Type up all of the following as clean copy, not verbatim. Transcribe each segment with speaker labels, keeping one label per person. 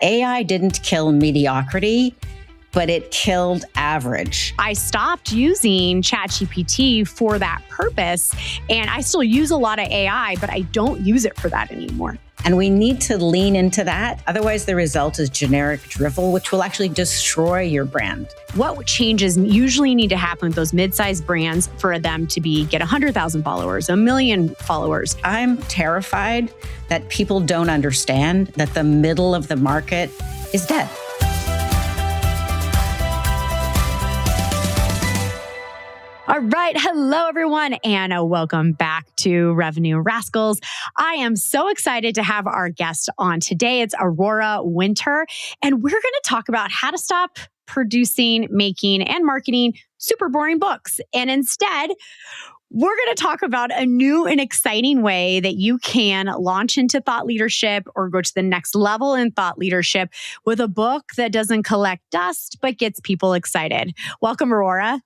Speaker 1: AI didn't kill mediocrity, but it killed average.
Speaker 2: I stopped using ChatGPT for that purpose, and I still use a lot of AI, but I don't use it for that anymore.
Speaker 1: And we need to lean into that. Otherwise, the result is generic drivel, which will actually destroy your brand.
Speaker 2: What changes usually need to happen with those mid-sized brands for them to get 100,000 followers, 1 million followers?
Speaker 1: I'm terrified that people don't understand that the middle of the market is dead.
Speaker 2: All right. Hello, everyone, and welcome back to Revenue Rascals. I am so excited to have our guest on today. It's Aurora Winter, and we're going to talk about how to stop producing, making, and marketing super boring books. And instead, we're going to talk about a new and exciting way that you can launch into thought leadership or go to the next level in thought leadership with a book that doesn't collect dust, but gets people excited. Welcome, Aurora.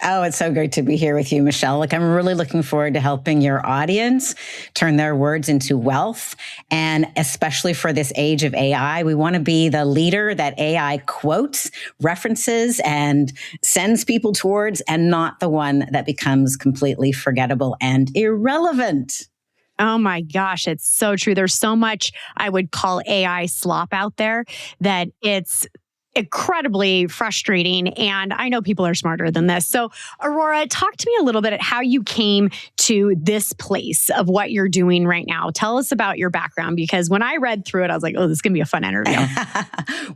Speaker 1: Oh, it's so great to be here with you, Michelle. I'm really looking forward to helping your audience turn their words into wealth. And especially for this age of AI, we want to be the leader that AI quotes, references, and sends people towards, and not the one that becomes completely forgettable and irrelevant.
Speaker 2: Oh my gosh, it's so true. There's so much I would call AI slop out there that it's incredibly frustrating. And I know people are smarter than this. So Aurora, talk to me a little bit at how you came to this place of what you're doing right now. Tell us about your background, because when I read through it, I was like, oh, this is going to be a fun interview.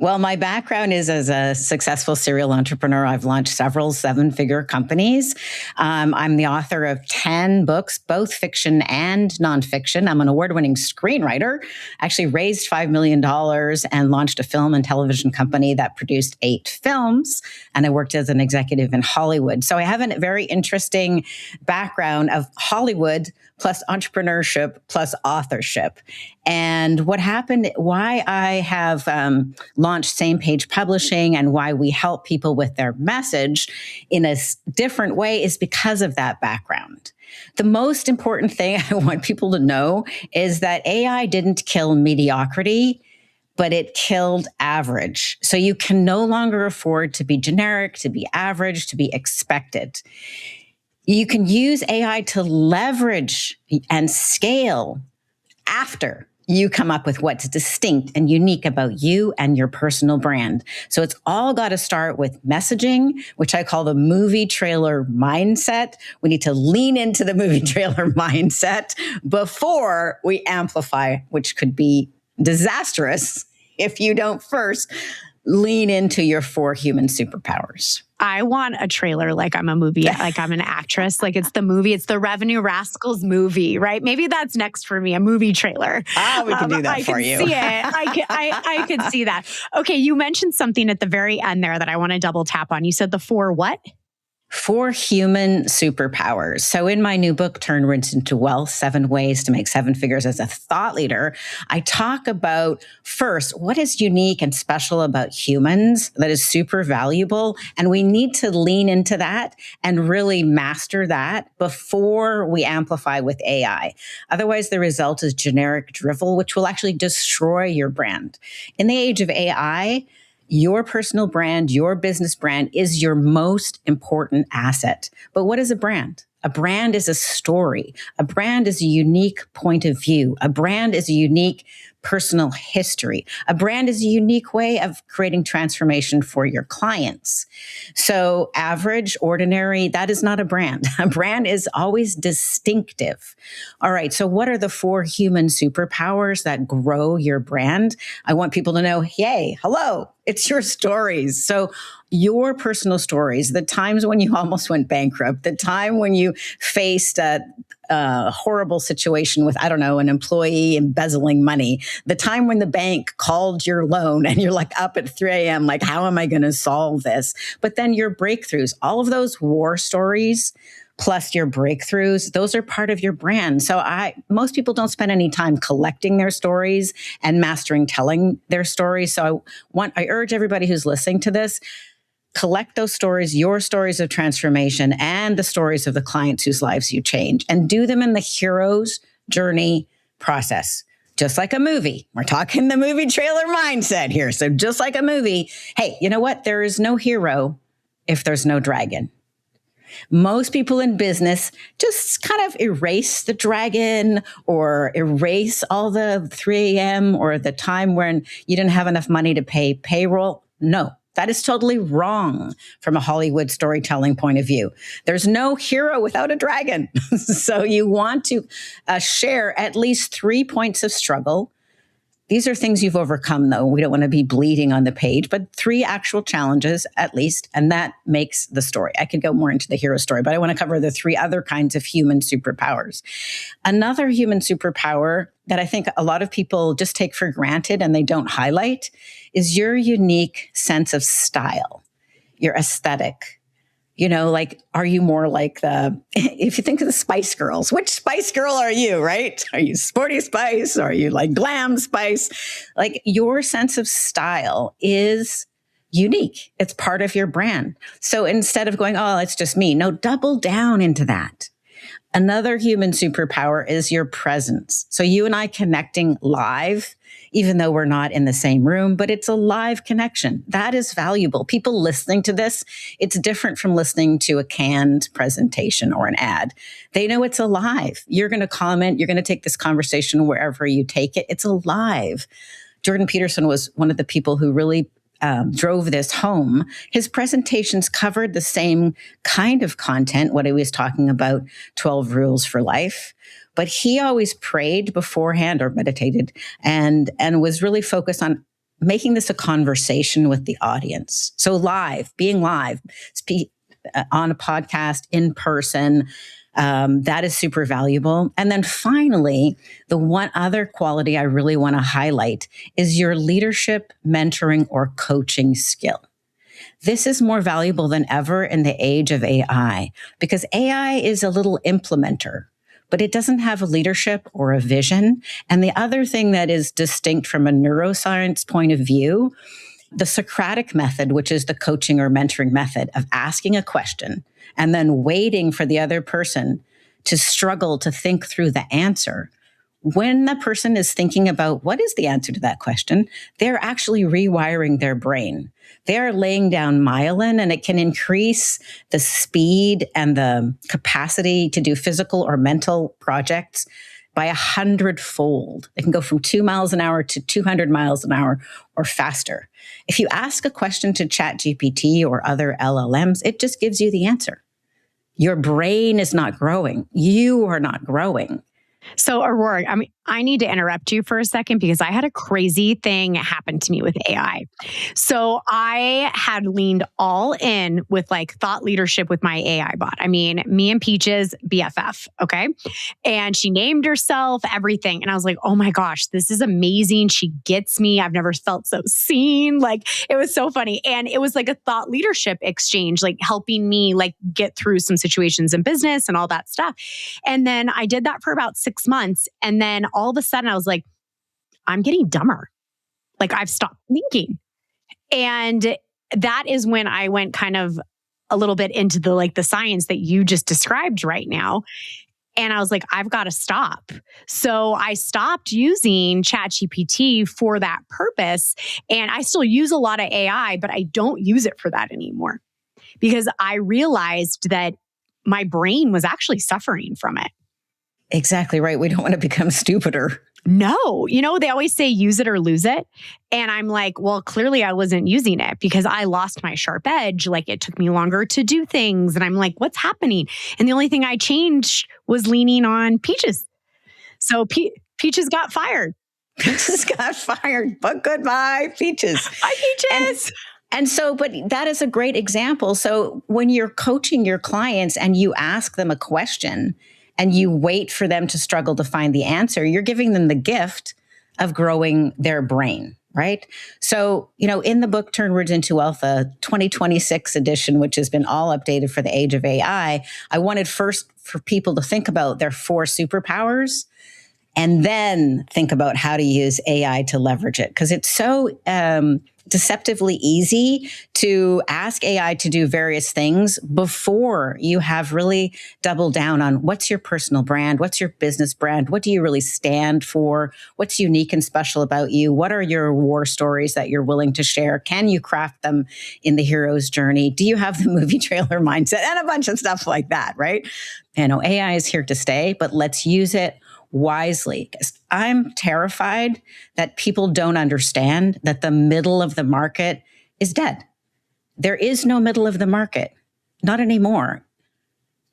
Speaker 1: Well, my background is as a successful serial entrepreneur. I've launched several seven-figure companies. I'm the author of 10 books, both fiction and nonfiction. I'm an award-winning screenwriter, actually raised $5 million and launched a film and television company that produced 8 films, and I worked as an executive in Hollywood. So I have a very interesting background of Hollywood plus entrepreneurship plus authorship. And what happened, why I have launched Same Page Publishing and why we help people with their message in a different way is because of that background. The most important thing I want people to know is that AI didn't kill mediocrity, but it killed average. So you can no longer afford to be generic, to be average, to be expected. You can use AI to leverage and scale after you come up with what's distinct and unique about you and your personal brand. So it's all got to start with messaging, which I call the movie trailer mindset. We need to lean into the movie trailer mindset before we amplify, which could be disastrous if you don't first lean into your 4 human superpowers.
Speaker 2: I want a trailer like I'm a movie, like I'm an actress, like it's the movie, it's the Revenue Rascals movie, right? Maybe that's next for me, a movie trailer.
Speaker 1: We can do that for you.
Speaker 2: I can see it. I could see that. Okay, you mentioned something at the very end there that I want to double tap on. You said the 4 what?
Speaker 1: 4 human superpowers. So in my new book, Turn Words into Wealth, 7 Ways to Make 7 Figures as a Thought Leader, I talk about first, what is unique and special about humans that is super valuable. And we need to lean into that and really master that before we amplify with AI. Otherwise, the result is generic drivel, which will actually destroy your brand. In the age of AI, your personal brand, your business brand is your most important asset. But what is a brand? A brand is a story. A brand is a unique point of view. A brand is a unique personal history. A brand is a unique way of creating transformation for your clients. So average, ordinary, that is not a brand. A brand is always distinctive. All right, so what are the 4 human superpowers that grow your brand? I want people to know, hey, hello, it's your stories. So your personal stories, the times when you almost went bankrupt, the time when you faced a horrible situation with, an employee embezzling money, the time when the bank called your loan and you're like up at 3 a.m., like, how am I going to solve this? But then your breakthroughs, all of those war stories, plus your breakthroughs, those are part of your brand. So most people don't spend any time collecting their stories and mastering telling their stories. So I urge everybody who's listening to this, collect those stories, your stories of transformation and the stories of the clients whose lives you change, and do them in the hero's journey process. just like a movie. We're talking the movie trailer mindset here. So just like a movie, hey, you know what? There is no hero if there's no dragon. Most people in business just kind of erase the dragon or erase all the 3 a.m. or the time when you didn't have enough money to pay payroll. No, that is totally wrong from a Hollywood storytelling point of view. There's no hero without a dragon. So you want to share at least 3 points of struggle. These are things you've overcome, though. We don't want to be bleeding on the page, but 3 actual challenges at least, and that makes the story. I could go more into the hero story, but I want to cover the 3 other kinds of human superpowers. Another human superpower that I think a lot of people just take for granted and they don't highlight is your unique sense of style, your aesthetic. You know, like, are you more like if you think of the Spice Girls, which Spice Girl are you, right? Are you Sporty Spice? Are you like Glam Spice? Like, your sense of style is unique. It's part of your brand. So instead of going, oh, it's just me, no, double down into that. Another human superpower is your presence. So you and I connecting live, even though we're not in the same room, but it's a live connection. That is valuable. People listening to this, it's different from listening to a canned presentation or an ad. They know it's alive. You're going to comment. You're going to take this conversation wherever you take it. It's alive. Jordan Peterson was one of the people who really drove this home. His presentations covered the same kind of content, what he was talking about, 12 rules for life. But he always prayed beforehand or meditated and was really focused on making this a conversation with the audience. So being live, on a podcast, in person, that is super valuable. And then finally, the one other quality I really want to highlight is your leadership, mentoring, or coaching skill. This is more valuable than ever in the age of AI because AI is a little implementer, but it doesn't have a leadership or a vision. And the other thing that is distinct from a neuroscience point of view, the Socratic method, which is the coaching or mentoring method of asking a question and then waiting for the other person to struggle to think through the answer. When the person is thinking about what is the answer to that question, they're actually rewiring their brain. They're laying down myelin, and it can increase the speed and the capacity to do physical or mental projects by 100-fold. It can go from 2 miles an hour to 200 miles an hour or faster. If you ask a question to ChatGPT or other LLMs, it just gives you the answer. Your brain is not growing. You are not growing.
Speaker 2: So, Aurora, I need to interrupt you for a second because I had a crazy thing happen to me with AI. So I had leaned all in with like thought leadership with my AI bot. I mean, me and Peaches, BFF, okay? And she named herself, everything. And I was like, oh my gosh, this is amazing. She gets me. I've never felt so seen. Like, it was so funny. And it was like a thought leadership exchange, like helping me like get through some situations in business and all that stuff. And then I did that for about 6 months. And then all of a sudden I was like, I'm getting dumber. Like, I've stopped thinking. And that is when I went kind of a little bit into the science that you just described right now. And I was like, I've got to stop. So I stopped using ChatGPT for that purpose. And I still use a lot of AI, but I don't use it for that anymore because I realized that my brain was actually suffering from it.
Speaker 1: Exactly right. We don't want to become stupider.
Speaker 2: No, they always say use it or lose it. And I'm like, well, clearly I wasn't using it because I lost my sharp edge. Like, it took me longer to do things. And I'm like, what's happening? And the only thing I changed was leaning on Peaches. So Peaches got fired.
Speaker 1: Peaches got fired, but goodbye, Peaches.
Speaker 2: Hi, Peaches.
Speaker 1: And so, but that is a great example. So when you're coaching your clients and you ask them a question, and you wait for them to struggle to find the answer, you're giving them the gift of growing their brain, right? So, in the book, Turn Words into Wealth, a 2026 edition, which has been all updated for the age of AI, I wanted first for people to think about their 4 superpowers and then think about how to use AI to leverage it. Because it's so deceptively easy to ask AI to do various things before you have really doubled down on what's your personal brand, what's your business brand, what do you really stand for, what's unique and special about you, what are your war stories that you're willing to share, can you craft them in the hero's journey, do you have the movie trailer mindset, and a bunch of stuff like that, right? AI is here to stay, but let's use it wisely. I'm terrified that people don't understand that the middle of the market is dead. There is no middle of the market, not anymore.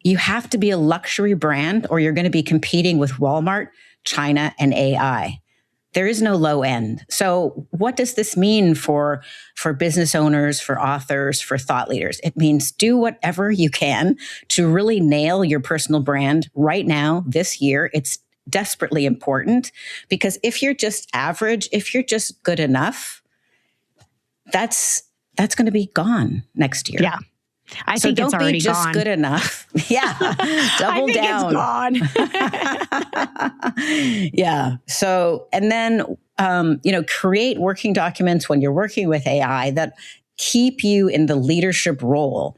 Speaker 1: You have to be a luxury brand or you're going to be competing with Walmart, China, and AI. There is no low end. So what does this mean for business owners, for authors, for thought leaders? It means do whatever you can to really nail your personal brand right now, this year. It's desperately important because if you're just average, if you're just good enough, that's going to be gone next year.
Speaker 2: Yeah. I think it's already
Speaker 1: don't be just
Speaker 2: gone.
Speaker 1: good enough. Yeah. Double
Speaker 2: I think
Speaker 1: down.
Speaker 2: It's gone.
Speaker 1: Yeah. So, and then, create working documents when you're working with AI that keep you in the leadership role.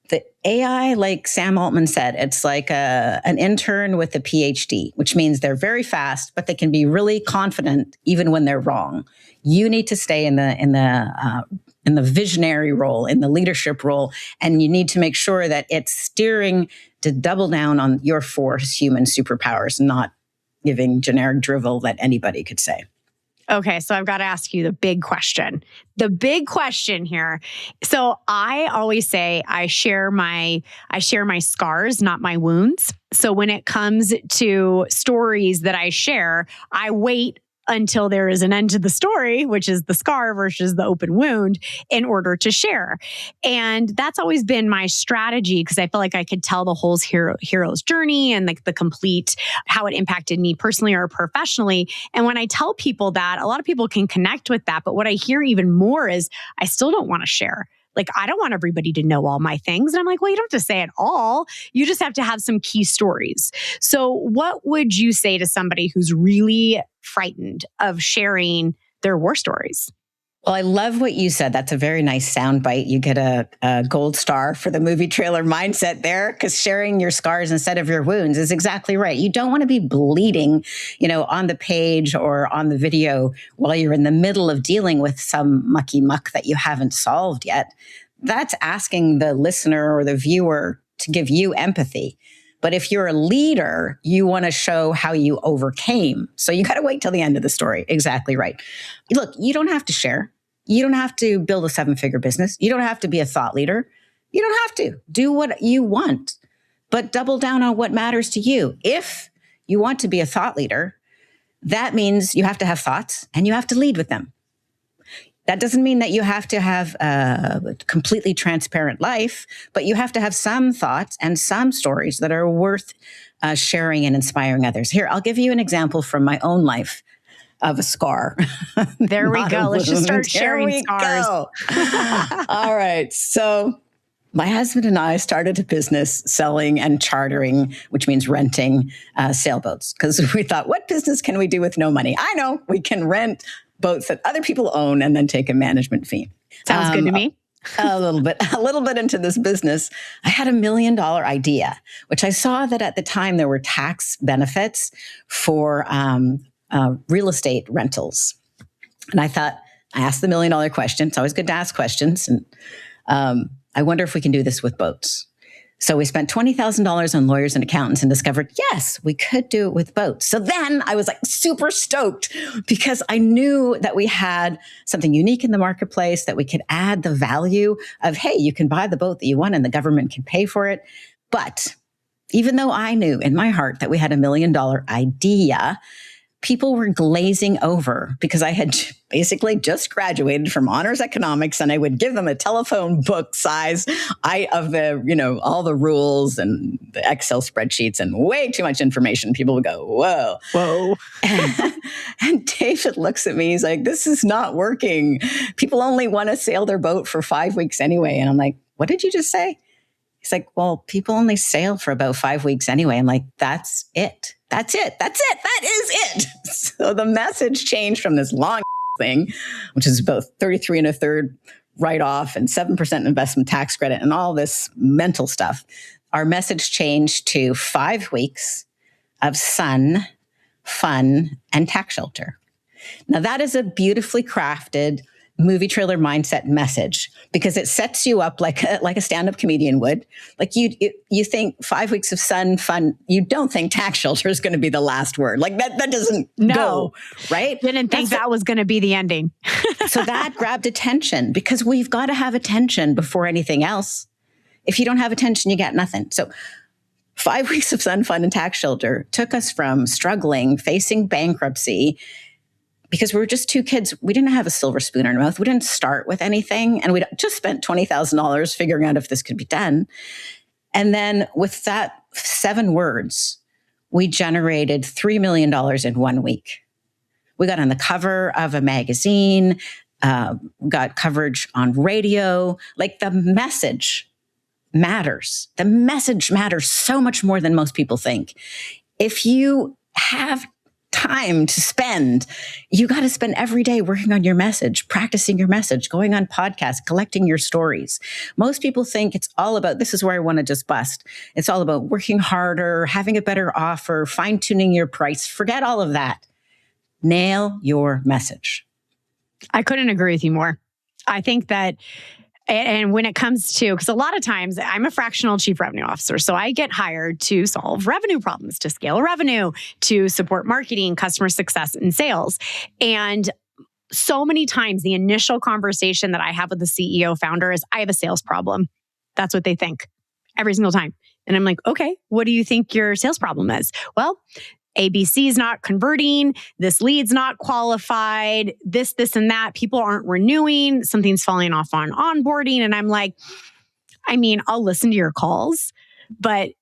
Speaker 1: The AI, like Sam Altman said, it's like an intern with a PhD, which means they're very fast, but they can be really confident even when they're wrong. You need to stay in the visionary role, in the leadership role, and you need to make sure that it's steering to double down on your 4 human superpowers, not giving generic drivel that anybody could say.
Speaker 2: Okay, so I've got to ask you the big question. The big question here. So I always say I share my scars, not my wounds. So when it comes to stories that I share, I wait until there is an end to the story, which is the scar versus the open wound, in order to share. And that's always been my strategy because I feel like I could tell the whole hero's journey and the complete, how it impacted me personally or professionally. And when I tell people that, a lot of people can connect with that. But what I hear even more is I still don't want to share. Like, I don't want everybody to know all my things. And I'm like, well, you don't have to say it all. You just have to have some key stories. So what would you say to somebody who's really frightened of sharing their war stories?
Speaker 1: Well, I love what you said. That's a very nice soundbite. You get a gold star for the movie trailer mindset there, because sharing your scars instead of your wounds is exactly right. You don't want to be bleeding, on the page or on the video while you're in the middle of dealing with some mucky muck that you haven't solved yet. That's asking the listener or the viewer to give you empathy. But if you're a leader, you want to show how you overcame. So you got to wait till the end of the story. Exactly right. Look, you don't have to share. You don't have to build a 7-figure business. You don't have to be a thought leader. You don't have to. Do what you want, but double down on what matters to you. If you want to be a thought leader, that means you have to have thoughts and you have to lead with them. That doesn't mean that you have to have a completely transparent life, but you have to have some thoughts and some stories that are worth sharing and inspiring others. Here, I'll give you an example from my own life of a scar.
Speaker 2: There we go. Let's just start sharing scars.
Speaker 1: All right. So my husband and I started a business selling and chartering, which means renting sailboats, because we thought, what business can we do with no money? I know, we can rent boats that other people own and then take a management fee.
Speaker 2: Sounds good to me.
Speaker 1: a little bit into this business, I had $1 million idea, which I saw that at the time there were tax benefits for real estate rentals. And I thought, I asked the $1 million question. It's always good to ask questions. And I wonder if we can do this with boats. So we spent $20,000 on lawyers and accountants and discovered, yes, we could do it with boats. So then I was like super stoked because I knew that we had something unique in the marketplace, that we could add the value of, hey, you can buy the boat that you want and the government can pay for it. But even though I knew in my heart that we had $1 million idea, people were glazing over because I had basically just graduated from honors economics, and I would give them a telephone book size of the, all the rules and the Excel spreadsheets and way too much information. People would go, whoa. And David looks at me. He's like, this is not working. People only want to sail their boat for 5 weeks anyway. And I'm like, what did you just say? He's like, well, people only sail for about 5 weeks anyway. I'm like, that's it. That's it. That is it. So the message changed from this long thing, which is about 33 and a third write-off and 7% investment tax credit and all this mental stuff. Our message changed to 5 weeks of sun, fun, and tax shelter. Now that is a beautifully crafted movie trailer mindset message because it sets you up like a stand-up comedian would. Like you think 5 weeks of sun, fun, you don't think tax shelter is going to be the last word. Like that doesn't go, right?
Speaker 2: Didn't think that was going to be the ending.
Speaker 1: So that grabbed attention because we've got to have attention before anything else. If you don't have attention, you get nothing. So 5 weeks of sun, fun, and tax shelter took us from struggling, facing bankruptcy, because we were just two kids. We didn't have a silver spoon in our mouth. We didn't start with anything. And we just spent $20,000 figuring out if this could be done. And then with that 7 words, we generated $3 million in 1 week. We got on the cover of a magazine, got coverage on radio. Like the message matters. The message matters so much more than most people think. If you have time to spend, you got to spend every day working on your message, practicing your message, going on podcasts, collecting your stories. Most people think it's all about, this is where I want to just bust. It's all about working harder, having a better offer, fine-tuning your price. Forget all of that. Nail your message.
Speaker 2: I couldn't agree with you more. I think that, and when it comes to, because a lot of times I'm a fractional chief revenue officer, so I get hired to solve revenue problems, to scale revenue, to support marketing, customer success, and sales. And so many times the initial conversation that I have with the CEO founder is, I have a sales problem. That's what they think every single time. And I'm like, okay, what do you think your sales problem is? Well, ABC is not converting, this lead's not qualified, this, and that. People aren't renewing, something's falling off on onboarding. And I'm like, I mean, I'll listen to your calls, but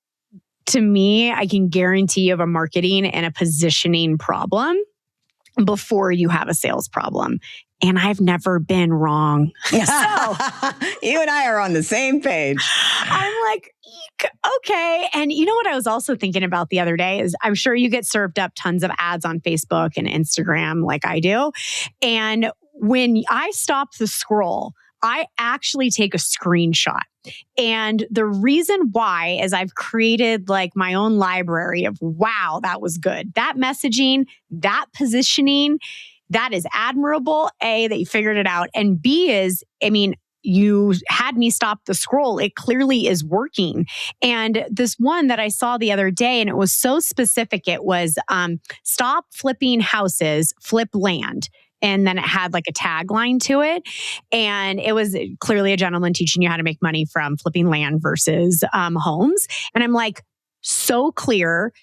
Speaker 2: to me, I can guarantee you have a marketing and a positioning problem before you have a sales problem. And I've never been wrong. So
Speaker 1: you and I are on the same page.
Speaker 2: I'm like, okay. And you know what I was also thinking about the other day is I'm sure you get served up tons of ads on Facebook and Instagram like I do. And when I stop the scroll, I actually take a screenshot. And the reason why is I've created like my own library of, wow, that was good. That messaging, that positioning, that is admirable. A, that you figured it out. And B is, I mean, you had me stop the scroll. It clearly is working. And this one that I saw the other day, and it was so specific, it was stop flipping houses, flip land. And then it had like a tagline to it. And it was clearly a gentleman teaching you how to make money from flipping land versus homes. And I'm like, so clear,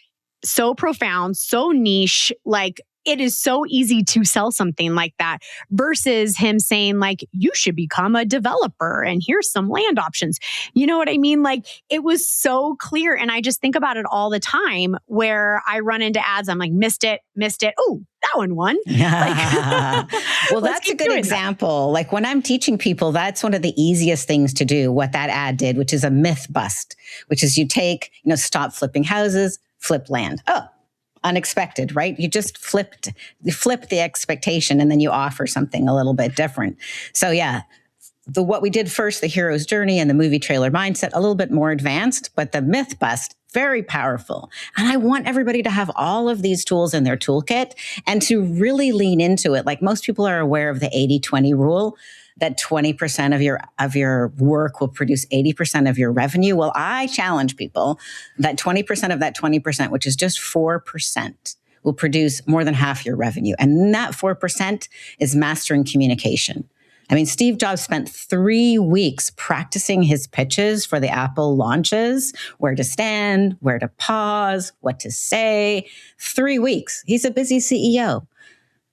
Speaker 2: so profound, so niche, like, it is so easy to sell something like that versus him saying like, you should become a developer and here's some land options. You know what I mean? Like it was so clear. And I just think about it all the time where I run into ads. I'm like, missed it. Oh, that one won.
Speaker 1: Well, that's a good example. That. Like when I'm teaching people, that's one of the easiest things to do, what that ad did, which is a myth bust, which is you take, stop flipping houses, flip land. Oh, unexpected, right? You just flip the expectation and then you offer something a little bit different. So yeah, what we did first, the hero's journey and the movie trailer mindset, a little bit more advanced, but the myth bust, very powerful. And I want everybody to have all of these tools in their toolkit and to really lean into it. Like most people are aware of the 80-20 rule, that 20% of your work will produce 80% of your revenue. Well, I challenge people that 20% of that 20%, which is just 4%, will produce more than half your revenue. And that 4% is mastering communication. I mean, Steve Jobs spent 3 weeks practicing his pitches for the Apple launches, where to stand, where to pause, what to say. 3 weeks. He's a busy CEO.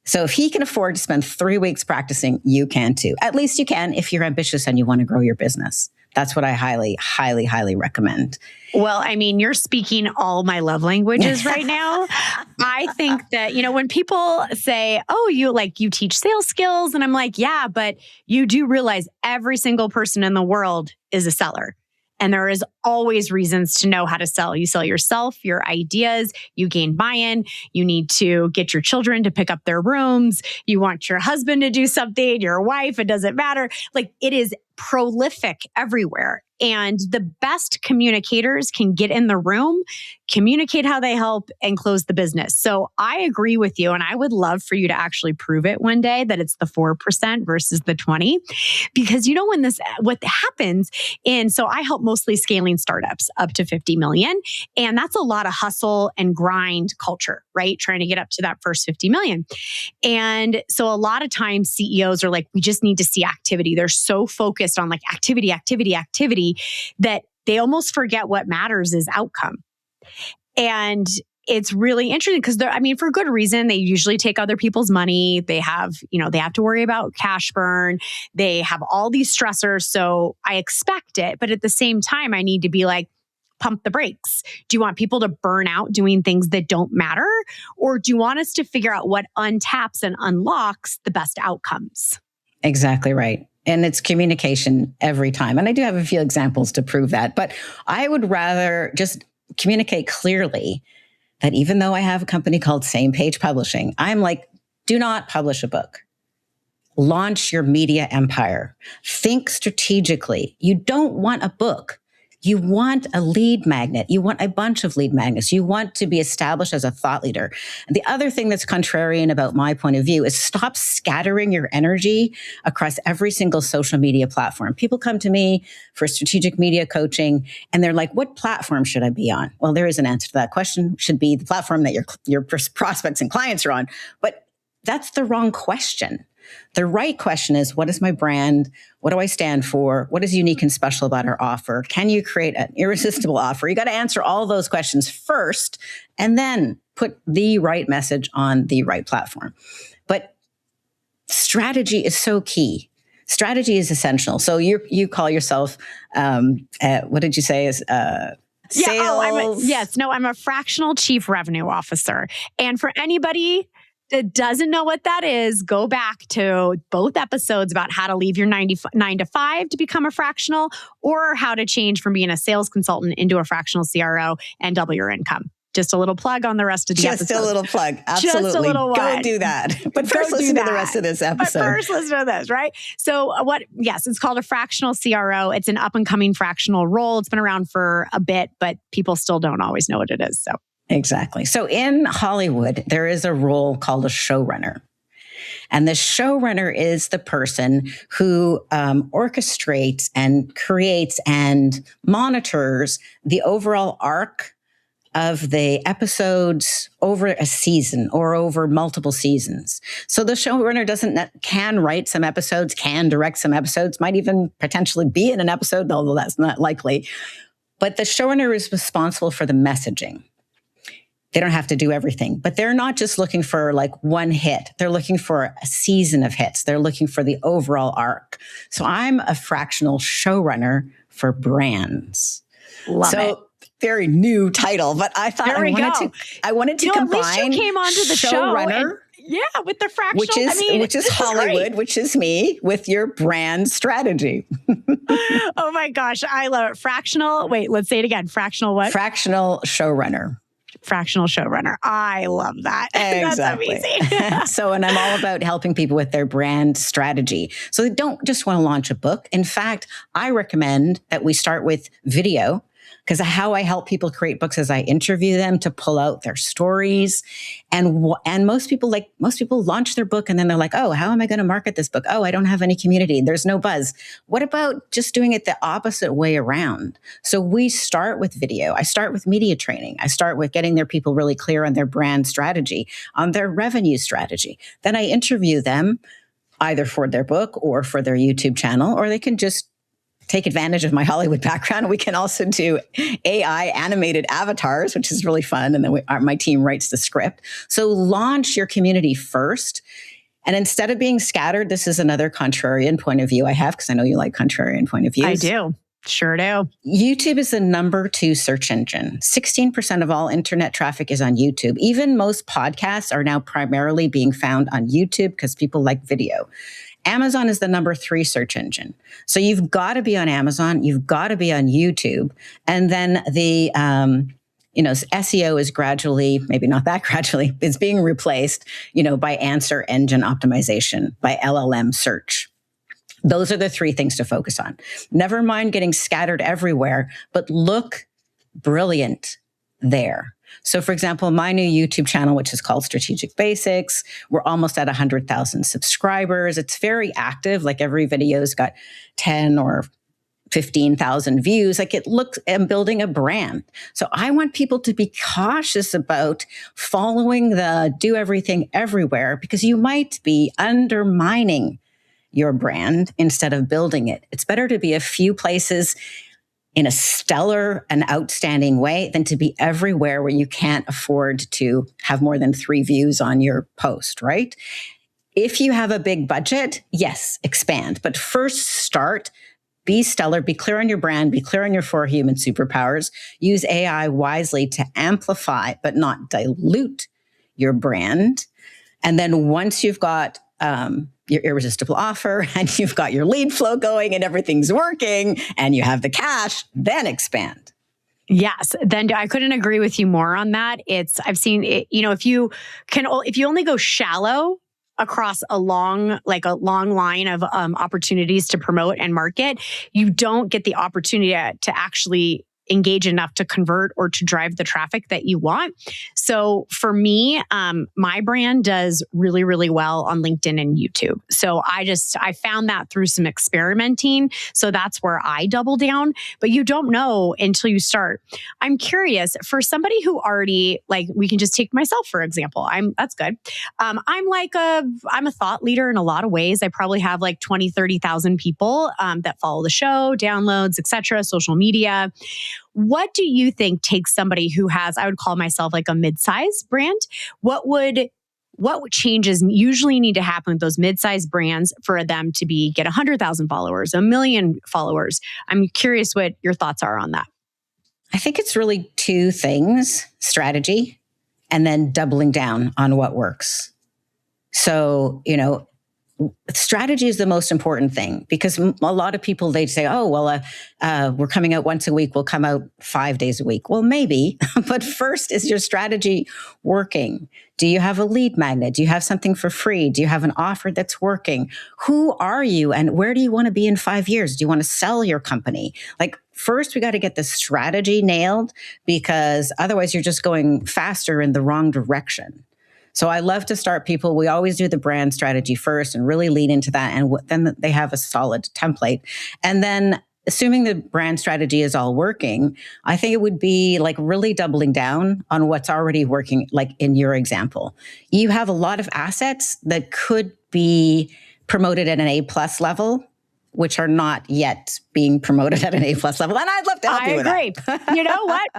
Speaker 1: So if he can afford to spend 3 weeks practicing, you can too. At least you can if you're ambitious and you want to grow your business. That's what I highly, highly, highly recommend.
Speaker 2: Well, I mean, you're speaking all my love languages right now. I think that, when people say, oh, you teach sales skills. And I'm like, yeah, but you do realize every single person in the world is a seller. And there is always reasons to know how to sell. You sell yourself, your ideas, you gain buy-in. You need to get your children to pick up their rooms. You want your husband to do something, your wife, it doesn't matter. Like, it is prolific everywhere. And the best communicators can get in the room, communicate how they help, and close the business. So I agree with you. And I would love for you to actually prove it one day that it's the 4% versus the 20. Because what happens so I help mostly scaling startups up to 50 million. And that's a lot of hustle and grind culture, right? Trying to get up to that first 50 million. And so a lot of times CEOs are like, we just need to see activity. They're so focused on like activity that they almost forget what matters is outcome. And it's really interesting because for good reason, they usually take other people's money. They have to worry about cash burn. They have all these stressors. So I expect it. But at the same time, I need to be like, pump the brakes. Do you want people to burn out doing things that don't matter? Or do you want us to figure out what untaps and unlocks the best outcomes?
Speaker 1: Exactly right. And it's communication every time. And I do have a few examples to prove that. But I would rather just communicate clearly that even though I have a company called Same Page Publishing, I'm like, do not publish a book. Launch your media empire. Think strategically. You don't want a book. You want a lead magnet. You want a bunch of lead magnets. You want to be established as a thought leader. And the other thing that's contrarian about my point of view is stop scattering your energy across every single social media platform. People come to me for strategic media coaching and they're like, what platform should I be on? Well, there is an answer to that question. It should be the platform that your prospects and clients are on. But that's the wrong question. The right question is, what is my brand? What do I stand for? What is unique and special about our offer? Can you create an irresistible offer? You got to answer all those questions first and then put the right message on the right platform. But strategy is so key. Strategy is essential. So you call yourself, what did you say is sales?
Speaker 2: I'm a fractional chief revenue officer. And for anybody that doesn't know what that is, go back to both episodes about how to leave your 9 to 5 to become a fractional, or how to change from being a sales consultant into a fractional CRO and double your income. Just a little plug on the rest of the episode.
Speaker 1: Just a little plug. Absolutely.
Speaker 2: Just a little one.
Speaker 1: Go do that. But first listen to the rest of this episode.
Speaker 2: But first listen to this, right? So it's called a fractional CRO. It's an up and coming fractional role. It's been around for a bit, but people still don't always know what it is. So
Speaker 1: exactly. So in Hollywood, there is a role called a showrunner. And the showrunner is the person who orchestrates and creates and monitors the overall arc of the episodes over a season or over multiple seasons. So the showrunner can write some episodes, can direct some episodes, might even potentially be in an episode, although that's not likely. But the showrunner is responsible for the messaging. They don't have to do everything, but they're not just looking for like one hit. They're looking for a season of hits. They're looking for the overall arc. So I'm a fractional showrunner for brands.
Speaker 2: Love it.
Speaker 1: Very new title, but I thought I wanted to combine.
Speaker 2: At least you came onto the
Speaker 1: showrunner.
Speaker 2: With the fractional,
Speaker 1: which is Hollywood, which is me, with your brand strategy.
Speaker 2: Oh my gosh, I love it. Fractional. Wait, let's say it again. Fractional what?
Speaker 1: Fractional showrunner.
Speaker 2: Fractional showrunner. I love that.
Speaker 1: Exactly.
Speaker 2: That's amazing.
Speaker 1: And I'm all about helping people with their brand strategy. So they don't just want to launch a book. In fact, I recommend that we start with video, because how I help people create books is I interview them to pull out their stories. And most people launch their book and then they're like, oh, how am I going to market this book? Oh, I don't have any community. There's no buzz. What about just doing it the opposite way around? So we start with video. I start with media training. I start with getting their people really clear on their brand strategy, on their revenue strategy. Then I interview them either for their book or for their YouTube channel, or they can just take advantage of my Hollywood background. We can also do AI animated avatars, which is really fun. And then my team writes the script. So launch your community first. And instead of being scattered, this is another contrarian point of view I have, because I know you like contrarian point of views.
Speaker 2: I do. Sure do.
Speaker 1: YouTube is the number 2 search engine. 16% of all internet traffic is on YouTube. Even most podcasts are now primarily being found on YouTube because people like video. Amazon is the number 3 search engine. So you've got to be on Amazon, you've got to be on YouTube. And then the SEO is gradually, maybe not that gradually, it's being replaced, by answer engine optimization, by LLM search. Those are the 3 things to focus on. Never mind getting scattered everywhere, but look brilliant there. So for example, my new YouTube channel, which is called Strategic Basics, we're almost at 100,000 subscribers. It's very active. Like every video's got 10 or 15,000 views. Like it looks, I'm building a brand. So I want people to be cautious about following the do everything everywhere, because you might be undermining your brand instead of building it. It's better to be a few places in a stellar and outstanding way than to be everywhere where you can't afford to have more than 3 views on your post, right? If you have a big budget, yes, expand. But first start, be stellar, be clear on your brand, be clear on your 4 human superpowers, use AI wisely to amplify but not dilute your brand. And then once you've got your irresistible offer and you've got your lead flow going and everything's working and you have the cash, then expand.
Speaker 2: Yes. Then I couldn't agree with you more on that. I've seen it, if you only go shallow across a long line of opportunities to promote and market, you don't get the opportunity to actually engage enough to convert or to drive the traffic that you want. So for me, my brand does really, really well on LinkedIn and YouTube. So I found that through some experimenting. So that's where I double down, but you don't know until you start. I'm curious for somebody who already, like, we can just take myself, for example. That's good. I'm a thought leader in a lot of ways. I probably have like 20, 30,000 people that follow the show, downloads, etc., social media. What do you think takes somebody who has, I would call myself like a mid-size brand? What changes usually need to happen with those mid-size brands for them to get 100,000 followers, 1 million followers? I'm curious what your thoughts are on that.
Speaker 1: I think it's really 2 things: strategy and then doubling down on what works. So, strategy is the most important thing, because a lot of people, they say, oh, well, we're coming out once a week. We'll come out 5 days a week. Well, maybe, but first, is your strategy working? Do you have a lead magnet? Do you have something for free? Do you have an offer that's working? Who are you and where do you want to be in 5 years? Do you want to sell your company? Like, first, we got to get the strategy nailed, because otherwise you're just going faster in the wrong direction. So I love to start people. We always do the brand strategy first and really lean into that. And then they have a solid template. And then, assuming the brand strategy is all working, I think it would be like really doubling down on what's already working. Like in your example, you have a lot of assets that could be promoted at an A+ level, which are not yet being promoted at an A+ level. And I'd love to help you with that. I
Speaker 2: agree. You know what?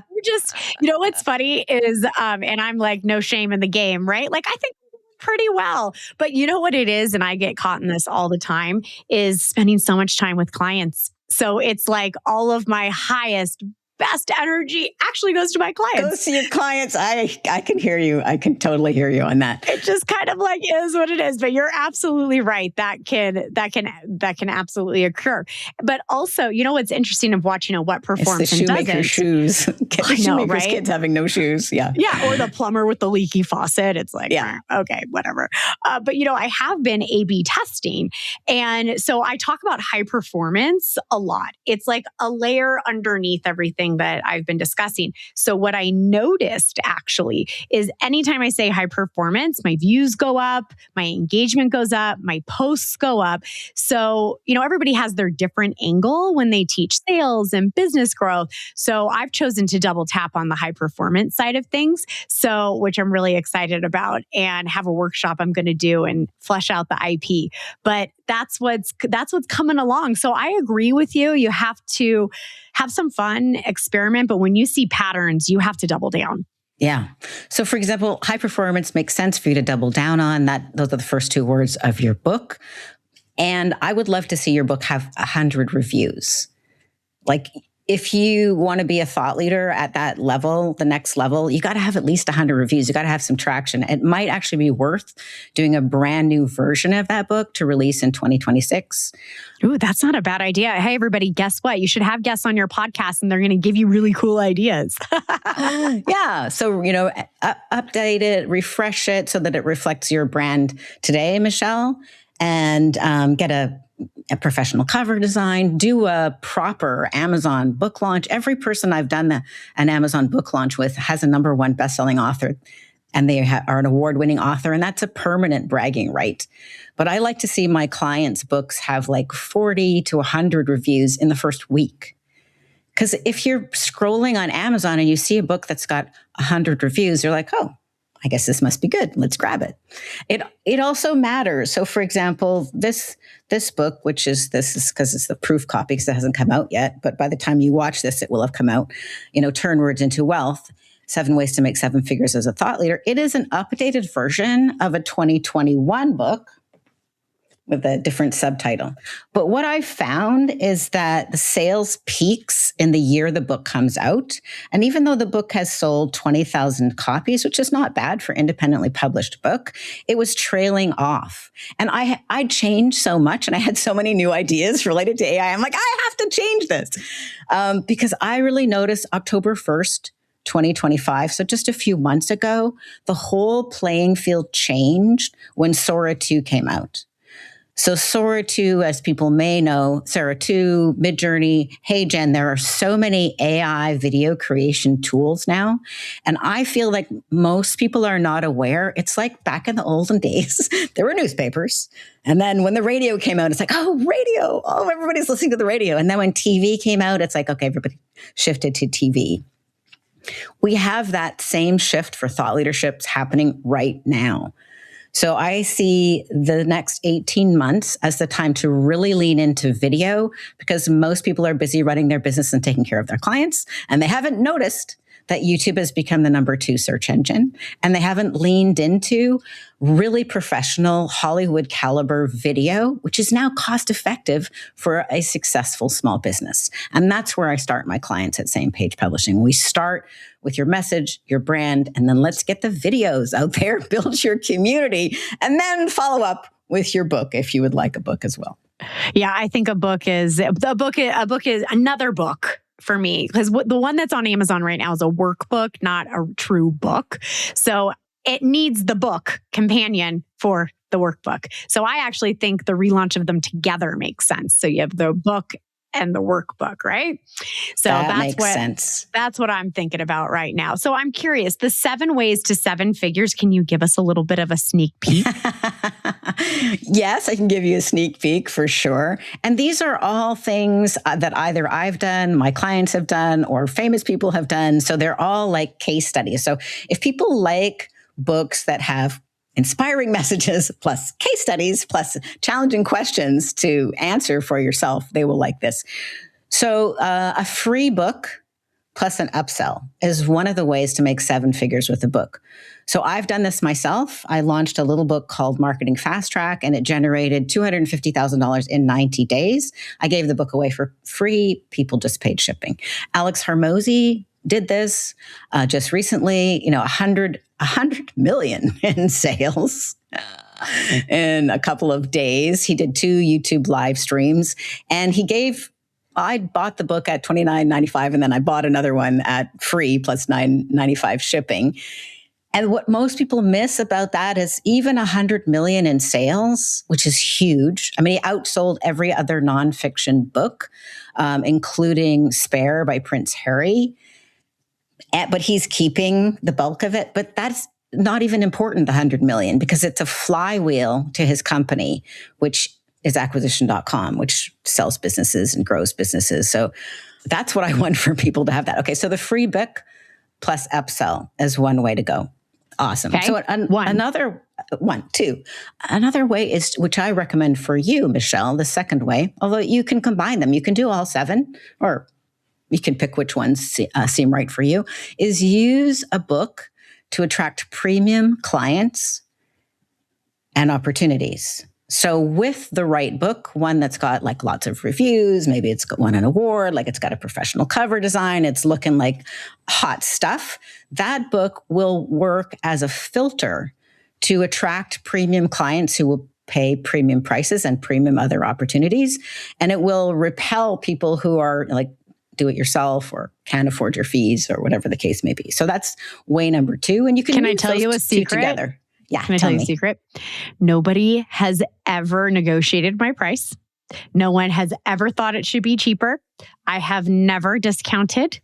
Speaker 2: What's funny is, and I'm like, no shame in the game, right? Like, I think pretty well. But you know what it is, and I get caught in this all the time, is spending so much time with clients. So it's like all of my highest, best energy actually goes to my clients.
Speaker 1: Goes to your clients. I can hear you. I can totally hear you on that.
Speaker 2: It just kind of like is what it is. But you're absolutely right. That can absolutely occur. But also, what's interesting of watching what performs
Speaker 1: it's the
Speaker 2: and doesn't.
Speaker 1: Shoemaker shoes. The shoemaker's kids having no shoes. Yeah.
Speaker 2: Yeah. Or the plumber with the leaky faucet. It's like, yeah, okay, whatever. But I have been A/B testing. And so I talk about high performance a lot. It's like a layer underneath everything that I've been discussing. So what I noticed actually is anytime I say high performance, my views go up, my engagement goes up, my posts go up. So, everybody has their different angle when they teach sales and business growth. So I've chosen to double tap on the high performance side of things. So, which I'm really excited about, and have a workshop I'm going to do and flesh out the IP. But that's what's coming along. So I agree with you. You have to have some fun, experiment, but when you see patterns, you have to double down.
Speaker 1: Yeah. So for example, high performance makes sense for you to double down on that. Those are the first 2 words of your book. And I would love to see your book have 100 reviews. Like, if you want to be a thought leader at that level, the next level, you got to have at least 100 reviews. You got to have some traction. It might actually be worth doing a brand new version of that book to release in 2026.
Speaker 2: Ooh, that's not a bad idea. Hey, everybody, guess what? You should have guests on your podcast and they're going to give you really cool ideas.
Speaker 1: Yeah. So, update it, refresh it so that it reflects your brand today, Michelle, and get a professional cover design, do a proper Amazon book launch. Every person I've done an Amazon book launch with has a #1 best-selling author, and they are an award-winning author, and that's a permanent bragging right. But I like to see my clients' books have like 40 to 100 reviews in the first week. Because if you're scrolling on Amazon and you see a book that's got 100 reviews, you're like, oh, I guess this must be good. Let's grab it. It also matters. So, for example, this book, this is because it's the proof copy because it hasn't come out yet, but by the time you watch this, it will have come out. Turn Words into Wealth, 7 Ways to Make 7 Figures as a Thought Leader. It is an updated version of a 2021 book with a different subtitle. But what I found is that the sales peaks in the year the book comes out. And even though the book has sold 20,000 copies, which is not bad for independently published book, it was trailing off. And I changed so much and I had so many new ideas related to AI. I'm like, I have to change this because I really noticed October 1st, 2025, so just a few months ago, the whole playing field changed when Sora 2 came out. So Sora 2, as people may know, Sora 2, Midjourney, HeyGen, there are so many AI video creation tools now. And I feel like most people are not aware. It's like back in the olden days, there were newspapers. And then when the radio came out, it's like, oh, radio. Oh, everybody's listening to the radio. And then when TV came out, it's like, okay, everybody shifted to TV. We have that same shift for thought leaderships happening right now. So I see the next 18 months as the time to really lean into video because most people are busy running their business and taking care of their clients. And they haven't noticed that YouTube has become the #2 search engine. And they haven't leaned into really professional Hollywood caliber video, which is now cost effective for a successful small business. And that's where I start my clients at Same Page Publishing. We start with your message, your brand, and then let's get the videos out there, build your community, and then follow up with your book if you would like a book as well.
Speaker 2: Yeah, I think a book is another book for me because the one that's on Amazon right now is a workbook, not a true book. So it needs the book companion for the workbook. So I actually think the relaunch of them together makes sense. So you have the book and the workbook, right? So
Speaker 1: that makes sense.
Speaker 2: That's what I'm thinking about right now. So I'm curious, the 7 ways to 7 figures, can you give us a little bit of a sneak peek?
Speaker 1: Yes, I can give you a sneak peek for sure. And these are all things that either I've done, my clients have done, or famous people have done. So they're all like case studies. So if people like books that have inspiring messages plus case studies plus challenging questions to answer for yourself, they will like this. So a free book plus an upsell is one of the ways to make 7 figures with a book. So I've done this myself. I launched a little book called Marketing Fast Track, and it generated $250,000 in 90 days. I gave the book away for free. People just paid shipping. Alex Hormozy did this just recently, 100 million in sales in a couple of days. He did 2 YouTube live streams, and I bought the book at $29.95, and then I bought another one at free plus $9.95 shipping. And what most people miss about that is even 100 million in sales, which is huge. I mean, he outsold every other nonfiction book, including Spare by Prince Harry. But he's keeping the bulk of it. But that's not even important, the 100 million, because it's a flywheel to his company, which is acquisition.com, which sells businesses and grows businesses. So that's what I want for people to have that. Okay, so the free book plus upsell is one way to go. Awesome.
Speaker 2: Okay.
Speaker 1: So another way is, which I recommend for you, Michelle, the second way, although you can combine them. You can do all 7, or you can pick which ones seem right for you, is use a book to attract premium clients and opportunities. So with the right book, one that's got like lots of reviews, maybe it's won an award, like it's got a professional cover design, it's looking like hot stuff, that book will work as a filter to attract premium clients who will pay premium prices and premium other opportunities. And it will repel people who are like do it yourself or can't afford your fees or whatever the case may be. So that's way number 2. And you can
Speaker 2: I tell you a secret?
Speaker 1: Together. Yeah.
Speaker 2: Can I tell you a secret? Nobody has ever negotiated my price. No one has ever thought it should be cheaper. I have never discounted,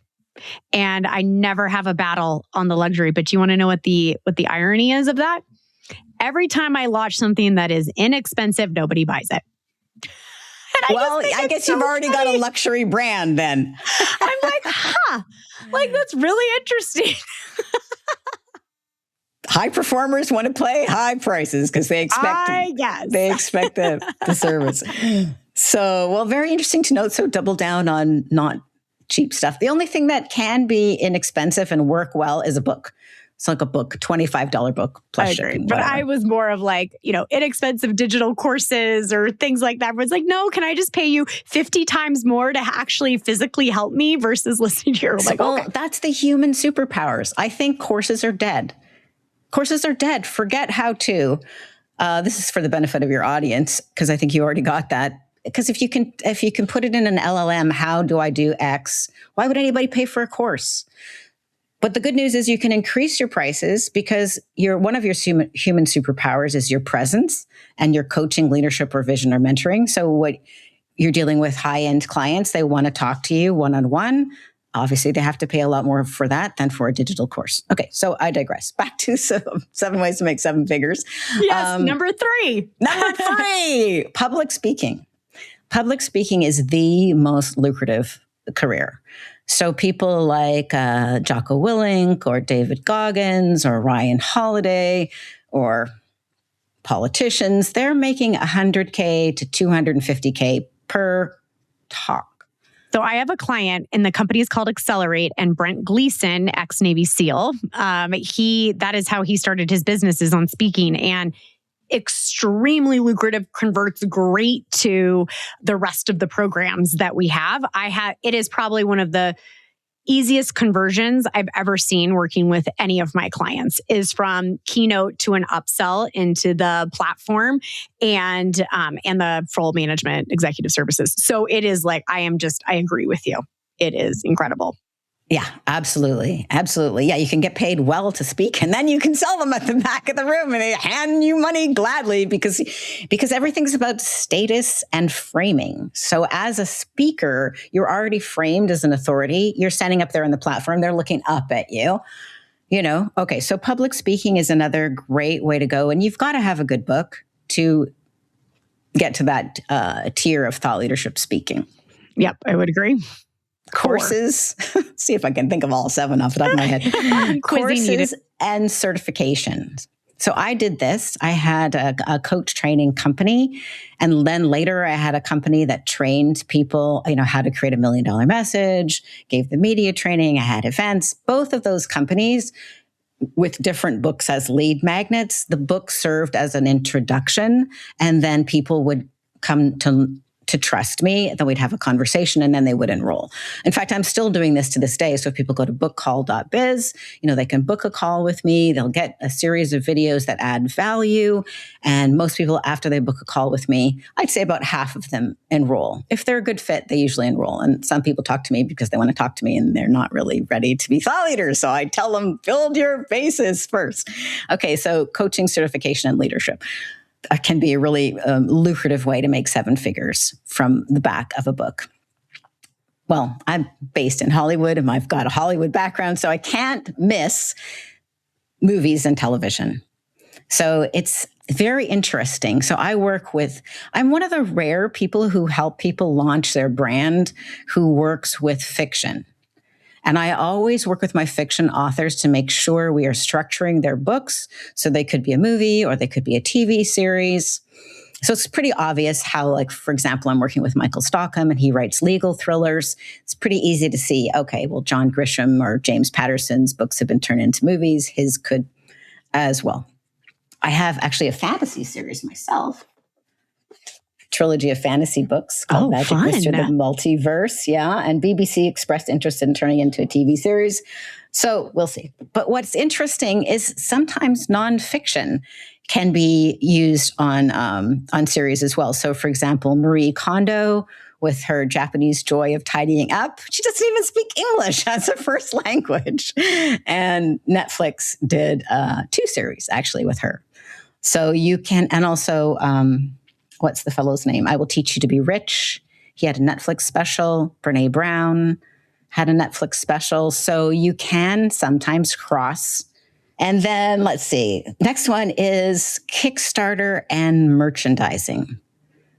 Speaker 2: and I never have a battle on the luxury. But you want to know what the irony is of that? Every time I launch something that is inexpensive, nobody buys it.
Speaker 1: I guess you've already got a luxury brand then.
Speaker 2: I'm like, like that's really interesting.
Speaker 1: High performers want to play high prices because they expect the service. So, well, very interesting to note. So double down on not cheap stuff. The only thing that can be inexpensive and work well is a book. It's like a book, $25 book plus shipping.
Speaker 2: But I was more of like, inexpensive digital courses or things like that. Where it's like, no, can I just pay you 50 times more to actually physically help me versus listening to your okay.
Speaker 1: That's the human superpowers. I think courses are dead. Courses are dead. Forget how to. This is for the benefit of your audience because I think you already got that. Because if you can put it in an LLM, how do I do X? Why would anybody pay for a course? But the good news is you can increase your prices because one of your human superpowers is your presence and your coaching, leadership, or vision or mentoring. So what you're dealing with high-end clients, they want to talk to you one-on-one. Obviously, they have to pay a lot more for that than for a digital course. Okay, so I digress. Back to 7 ways to make 7 figures.
Speaker 2: Yes, number 3.
Speaker 1: Number 3, public speaking. Public speaking is the most lucrative career. So people like Jocko Willink or David Goggins or Ryan Holiday or politicians, they're making $100K to $250K per talk.
Speaker 2: So I have a client, and the company is called Accelerate, and Brent Gleason, ex-Navy SEAL, that is how he started his businesses on speaking, and extremely lucrative, converts great to the rest of the programs that we have. It is probably one of the easiest conversions I've ever seen working with any of my clients is from keynote to an upsell into the platform and the full management executive services. So it is like, I agree with you. It is incredible.
Speaker 1: Yeah, absolutely. Absolutely. Yeah, you can get paid well to speak and then you can sell them at the back of the room and they hand you money gladly because everything's about status and framing. So as a speaker, you're already framed as an authority. You're standing up there on the platform. They're looking up at you. Okay, so public speaking is another great way to go. And you've got to have a good book to get to that tier of thought leadership speaking.
Speaker 2: Yep, I would agree.
Speaker 1: Courses, see if I can think of all 7 off the top of my head. Courses and certifications. So I did this. I had a coach training company. And then later I had a company that trained people, how to create $1 million message, gave the media training. I had events. Both of those companies with different books as lead magnets. The book served as an introduction. And then people would come to trust me, then we'd have a conversation and then they would enroll. In fact, I'm still doing this to this day. So if people go to bookcall.biz, they can book a call with me. They'll get a series of videos that add value. And most people, after they book a call with me, I'd say about half of them enroll. If they're a good fit, they usually enroll. And some people talk to me because they want to talk to me and they're not really ready to be thought leaders. So I tell them, build your basis first. Okay, so coaching, certification, and leadership can be a really lucrative way to make 7 figures from the back of a book. Well, I'm based in Hollywood and I've got a Hollywood background, so I can't miss movies and television. So it's very interesting. So I'm one of the rare people who help people launch their brand who works with fiction. And I always work with my fiction authors to make sure we are structuring their books. So they could be a movie or they could be a TV series. So it's pretty obvious how, for example, I'm working with Michael Stockham and he writes legal thrillers. It's pretty easy to see, okay, well, John Grisham or James Patterson's books have been turned into movies. His could as well. I have actually a fantasy series myself. trilogy of fantasy books called Magic
Speaker 2: fun.
Speaker 1: Mr. the Multiverse. Yeah. And BBC expressed interest in turning it into a TV series. So we'll see. But what's interesting is sometimes nonfiction can be used on series as well. So for example, Marie Kondo, with her Japanese joy of tidying up. She doesn't even speak English as a first language. And Netflix did 2 series actually with her. So you can, and also, what's the fellow's name? I Will Teach You to Be Rich. He had a Netflix special. Brene Brown had a Netflix special. So you can sometimes cross. And then let's see. Next one is Kickstarter and merchandising.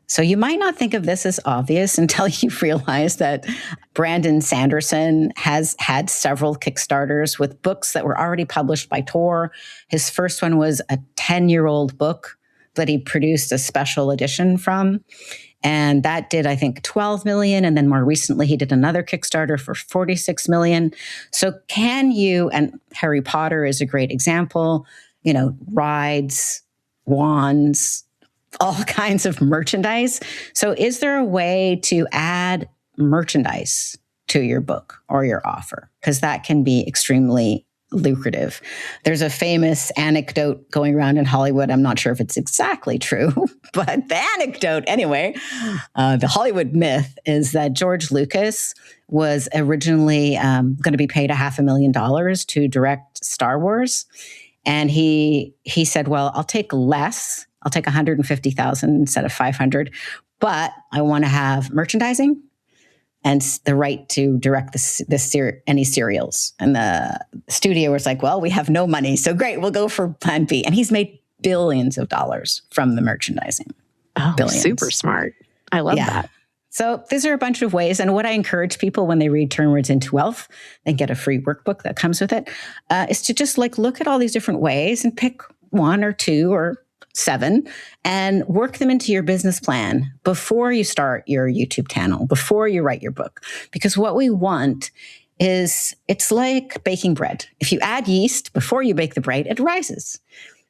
Speaker 1: So you might not think of this as obvious until you realize that Brandon Sanderson has had several Kickstarters with books that were already published by Tor. His first one was a 10-year-old book that he produced a special edition from. And that did, I think, 12 million. And then more recently, he did another Kickstarter for 46 million. So can you, and Harry Potter is a great example, rides, wands, all kinds of merchandise. So is there a way to add merchandise to your book or your offer? Because that can be extremely lucrative. There's a famous anecdote going around in Hollywood. I'm not sure if it's exactly true, but the anecdote anyway, the Hollywood myth is that George Lucas was originally going to be paid $500,000 to direct Star Wars. And he said, well, I'll take less. I'll take 150,000 instead of 500, but I want to have merchandising and the right to direct any serials. And the studio was like, well, we have no money, so great, we'll go for plan B. And he's made billions of dollars from the merchandising.
Speaker 2: Oh,
Speaker 1: billions.
Speaker 2: Super smart. I love that.
Speaker 1: So these are a bunch of ways. And what I encourage people when they read Turn Words into Wealth and get a free workbook that comes with it, is to just look at all these different ways and pick 1 or 2 or 7 and work them into your business plan before you start your YouTube channel, before you write your book. Because what we want is, it's like baking bread. If you add yeast before you bake the bread, it rises.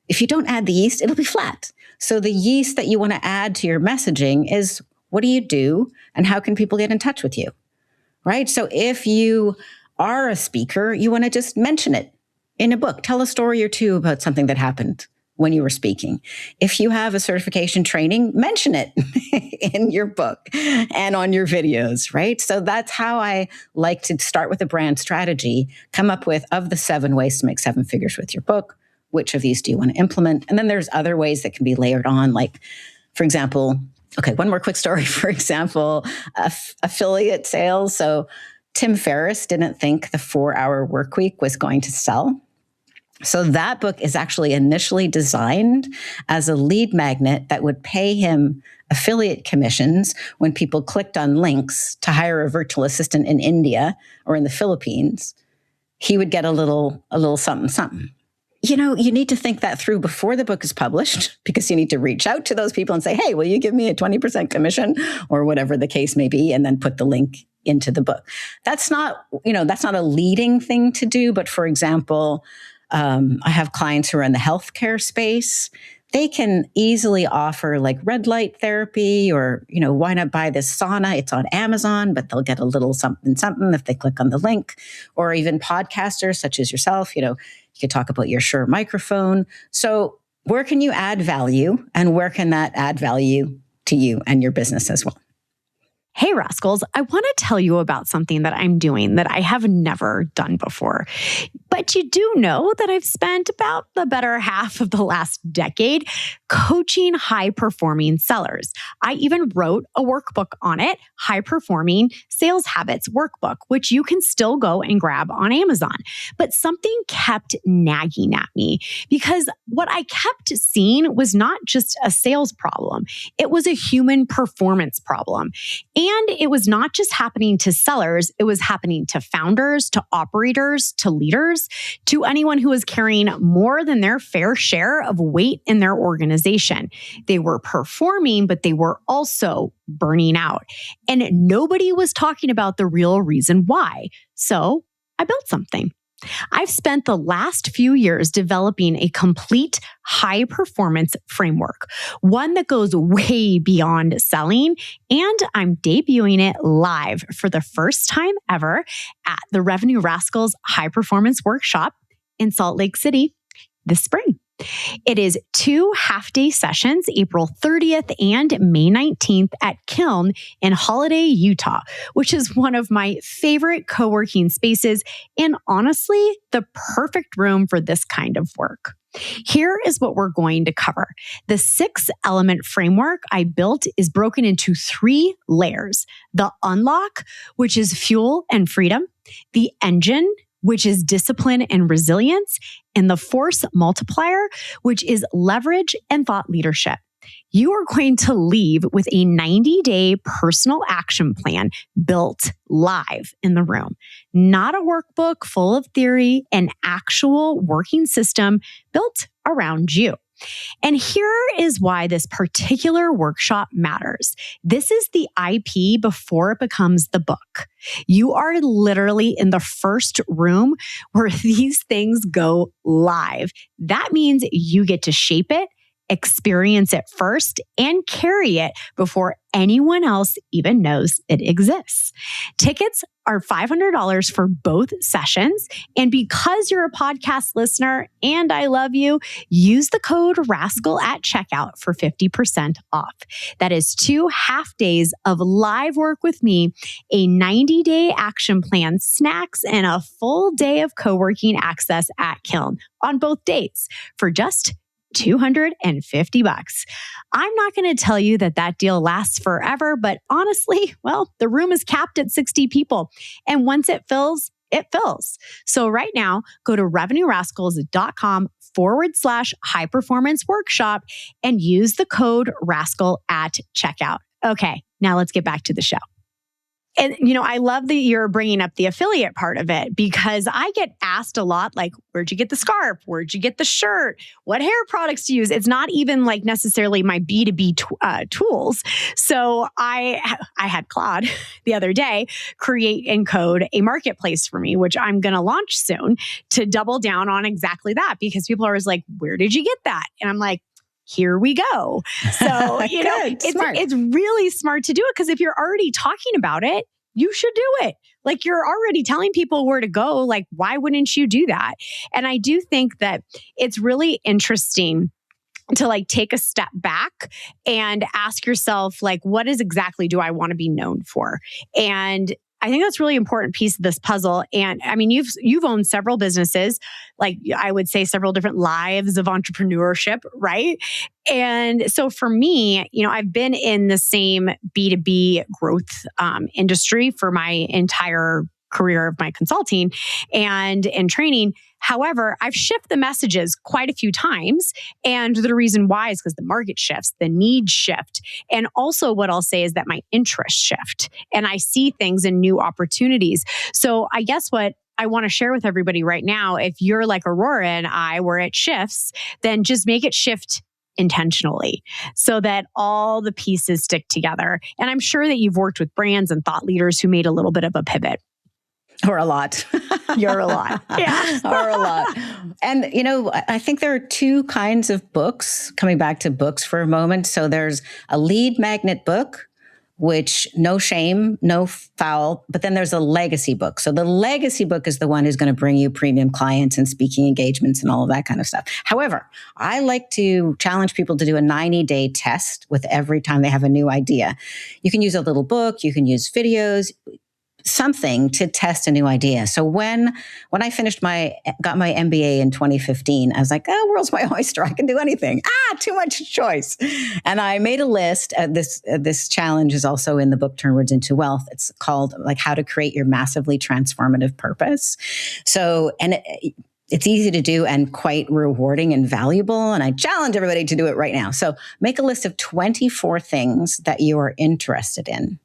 Speaker 1: If you don't add the yeast, it'll be flat. So the yeast that you want to add to your messaging is, what do you do and how can people get in touch with you? Right? So if you are a speaker, you want to just mention it in a book. Tell a story or 2 about something that happened when you were speaking. If you have a certification training, mention it in your book and on your videos, right? So that's how I like to start with a brand strategy, come up with, of the 7 ways to make 7 figures with your book, which of these do you want to implement? And then there's other ways that can be layered on, like, for example, okay, one more quick story, for example, affiliate sales. So Tim Ferriss didn't think the 4-hour work week was going to sell. So that book is actually initially designed as a lead magnet that would pay him affiliate commissions when people clicked on links to hire a virtual assistant in India or in the Philippines. He would get a little something, something. You need to think that through before the book is published, because you need to reach out to those people and say, hey, will you give me a 20% commission or whatever the case may be, and then put the link into the book. That's not a leading thing to do. But for example, I have clients who are in the healthcare space. They can easily offer like red light therapy or, why not buy this sauna? It's on Amazon, but they'll get a little something if they click on the link. Or even podcasters such as yourself, you could talk about your Shure microphone. So where can you add value and where can that add value to you and your business as well?
Speaker 2: Hey, Rascals, I want to tell you about something that I'm doing that I have never done before. But you do know that I've spent about the better half of the last decade coaching high-performing sellers. I even wrote a workbook on it, High Performing Sales Habits Workbook, which you can still go and grab on Amazon. But something kept nagging at me because what I kept seeing was not just a sales problem. It was a human performance problem. And it was not just happening to sellers, it was happening to founders, to operators, to leaders, to anyone who was carrying more than their fair share of weight in their organization. They were performing, but they were also burning out. And nobody was talking about the real reason why. So I built something. I've spent the last few years developing a complete high performance framework, one that goes way beyond selling, and I'm debuting it live for the first time ever at the Revenue Rascals High Performance Workshop in Salt Lake City this spring. It is 2 half-day sessions, April 30th and May 19th at Kiln in Holiday, Utah, which is one of my favorite co-working spaces and honestly, the perfect room for this kind of work. Here is what we're going to cover. The 6-element framework I built is broken into 3 layers. The unlock, which is fuel and freedom. The engine, which is discipline and resilience, and the force multiplier, which is leverage and thought leadership. You are going to leave with a 90-day personal action plan built live in the room, not a workbook full of theory, an actual working system built around you. And here is why this particular workshop matters. This is the IP before it becomes the book. You are literally in the first room where these things go live. That means you get to shape it, experience it first, and carry it before anyone else even knows it exists. Tickets are $500 for both sessions. And because you're a podcast listener and I love you, use the code RASCAL at checkout for 50% off. That is 2 half days of live work with me, a 90-day action plan, snacks, and a full day of co-working access at Kiln on both days for just $250. I'm not going to tell you that deal lasts forever, but honestly, well, the room is capped at 60 people. And once it fills, it fills. So right now, go to revenuerascals.com/high performance workshop and use the code RASCAL at checkout. Okay, now let's get back to the show. And, I love that you're bringing up the affiliate part of it because I get asked a lot, like, where'd you get the scarf? Where'd you get the shirt? What hair products to use? It's not even like necessarily my B2B tools. So I had Claude the other day create and code a marketplace for me, which I'm going to launch soon to double down on exactly that because people are always like, where did you get that? And I'm like, here we go. So, it's really smart to do it because if you're already talking about it, you should do it. Like you're already telling people where to go. Like, why wouldn't you do that? And I do think that it's really interesting to like take a step back and ask yourself, like, what is exactly do I want to be known for? And I think that's a really important piece of this puzzle. And I mean, you've owned several businesses, like I would say several different lives of entrepreneurship, right? And so for me, I've been in the same B2B growth industry for my entire career of my consulting and training. However, I've shifted the messages quite a few times. And the reason why is because the market shifts, the needs shift. And also what I'll say is that my interests shift and I see things in new opportunities. So I guess what I want to share with everybody right now, if you're like Aurora and I, where it shifts, then just make it shift intentionally so that all the pieces stick together. And I'm sure that you've worked with brands and thought leaders who made a little bit of a pivot.
Speaker 1: Or a lot.
Speaker 2: You're a lot. Yeah.
Speaker 1: Or a lot. And, I think there are 2 kinds of books, coming back to books for a moment. So there's a lead magnet book, which no shame, no foul, but then there's a legacy book. So the legacy book is the one who's going to bring you premium clients and speaking engagements and all of that kind of stuff. However, I like to challenge people to do a 90-day test with every time they have a new idea. You can use a little book, you can use videos, something to test a new idea. So when I got my MBA in 2015, I was like, oh, world's my oyster. I can do anything. Too much choice. And I made a list. This challenge is also in the book Turn Words into Wealth. It's called like how to create your massively transformative purpose. So, and it's easy to do and quite rewarding and valuable. And I challenge everybody to do it right now. So make a list of 24 things that you are interested in.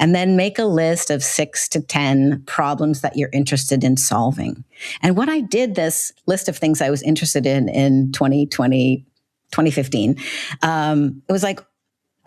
Speaker 1: And then make a list of 6 to 10 problems that you're interested in solving. And when I did this list of things I was interested in 2015, it was like